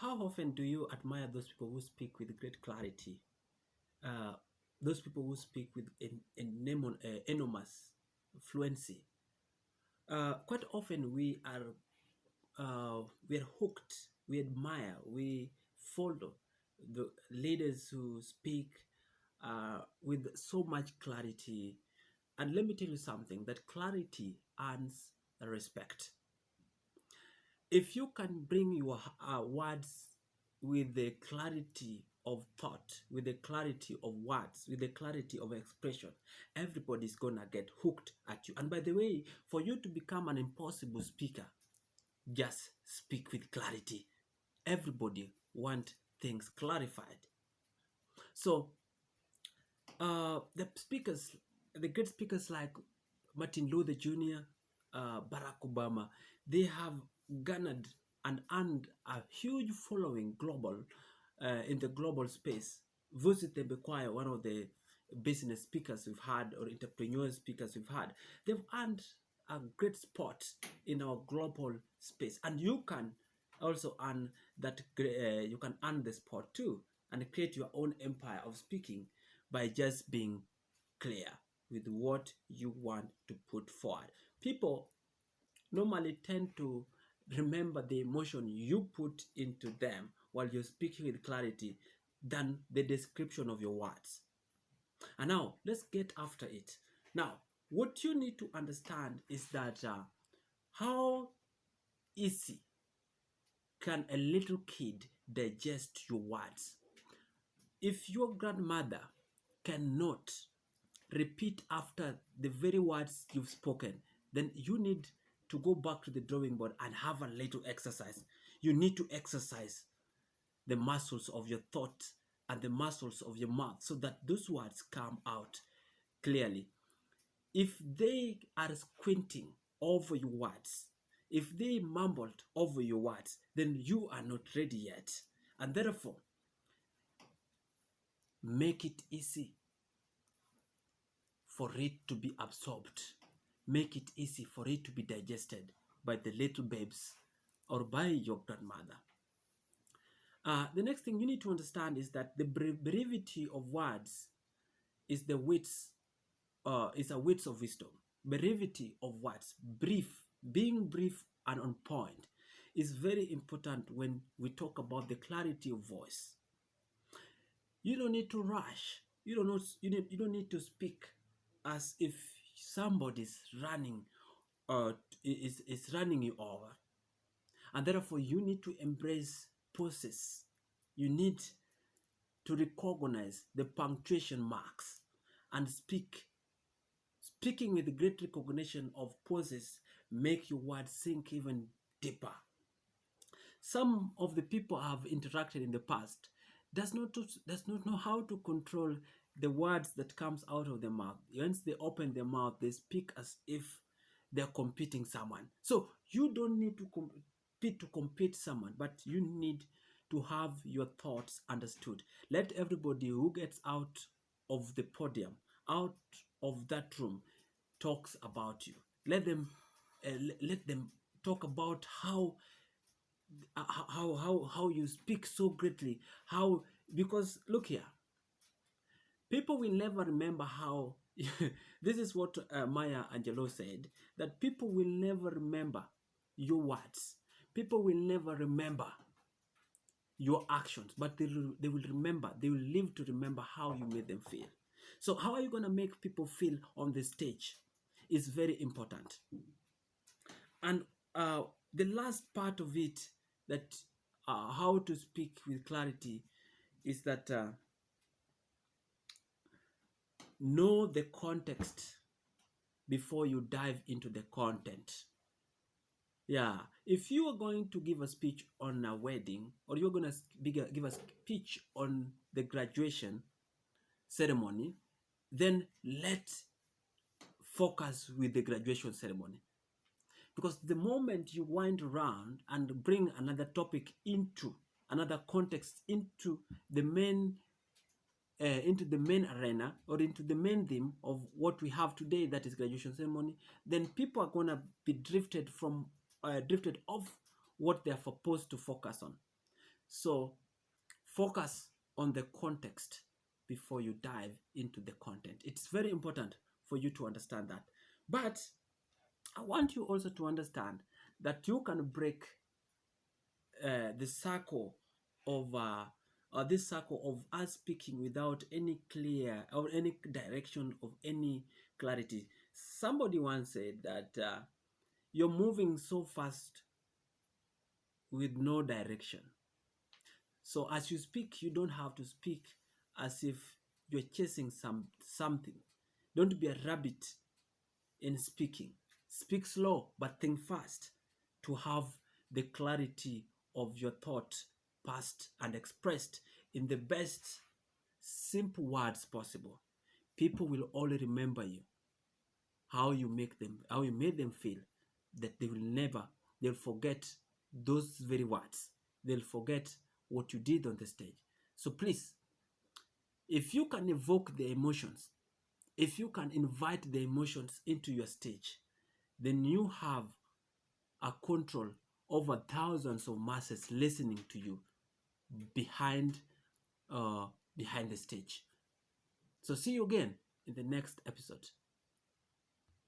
how often do you admire those people who speak with great clarity? Uh, those people who speak with enormous fluency. Quite often we are hooked. We admire. We follow the leaders who speak with so much clarity. And let me tell you something: that clarity earns respect. If you can bring your words with the clarity of thought, with the clarity of words, with the clarity of expression, everybody's gonna get hooked at you. And by the way, for you to become an impossible speaker, just speak with clarity. Everybody want things clarified. So the great speakers like Martin Luther Jr., Barack Obama, they have garnered and earned a huge following in the global space. Vusi Tembekwaya, one of the business speakers we've had or entrepreneur speakers we've had, they've earned a great spot in our global space. And you can also earn that, you can earn the spot too and create your own empire of speaking by just being clear with what you want to put forward. People normally tend to remember the emotion you put into them while you're speaking with clarity than the description of your words. And now let's get after it. Now, what you need to understand is that how easy can a little kid digest your words? If your grandmother cannot repeat after the very words you've spoken, then you need to go back to the drawing board and have a little exercise. You need to exercise the muscles of your thought and the muscles of your mouth so that those words come out clearly. If they are squinting over your words, if they mumbled over your words, then you are not ready yet. And therefore, make it easy for it to be absorbed. Make it easy for it to be digested by the little babes or by your grandmother. The next thing you need to understand is that the brevity of words is the width, is a width of wisdom. Brevity of words, being brief and on point, is very important when we talk about the clarity of voice. You don't need to rush. You don't need to speak as if somebody's running is running you over. And therefore you need to embrace pauses. You need to recognize the punctuation marks and speaking with great recognition of pauses make your words sink even deeper. Some of the people I have interacted in the past does not know how to control the words that comes out of their mouth. Once they open their mouth, they speak as if they're competing someone. So you don't need to compete someone, but you need to have your thoughts understood. Let everybody who gets out of the podium, out of that room, talks about you. Let them talk about how you speak so greatly. Because look here, people will never remember how. This is what Maya Angelou said, that people will never remember your words. People will never remember your actions, but they will remember, they will live to remember how you made them feel. So how are you going to make people feel on the stage is very important. And the last part of it, that how to speak with clarity, is that know the context before you dive into the content. Yeah, if you are going to give a speech on a wedding, or you're going to give a speech on the graduation ceremony, then let's focus with the graduation ceremony. Because the moment you wind around and bring another topic into another context into the main arena, or into the main theme of what we have today, that is graduation ceremony, then people are going to be drifted off what they are supposed to focus on. So focus on the context before you dive into the content. It's very important for you to understand that. But I want you also to understand that you can break the circle of this circle of us speaking without any clear or any direction of any clarity. Somebody once said that you're moving so fast with no direction. So as you speak, you don't have to speak as if you're chasing something. Don't be a rabbit in speaking. Speak slow, but think fast to have the clarity of your thought passed and expressed in the best simple words possible. People will only remember you, how you made them feel, that they'll forget those very words. They'll forget what you did on the stage. So please, if you can evoke the emotions, if you can invite the emotions into your stage, then you have a control over thousands of masses listening to you behind uh, behind the stage. So see you again in the next episode.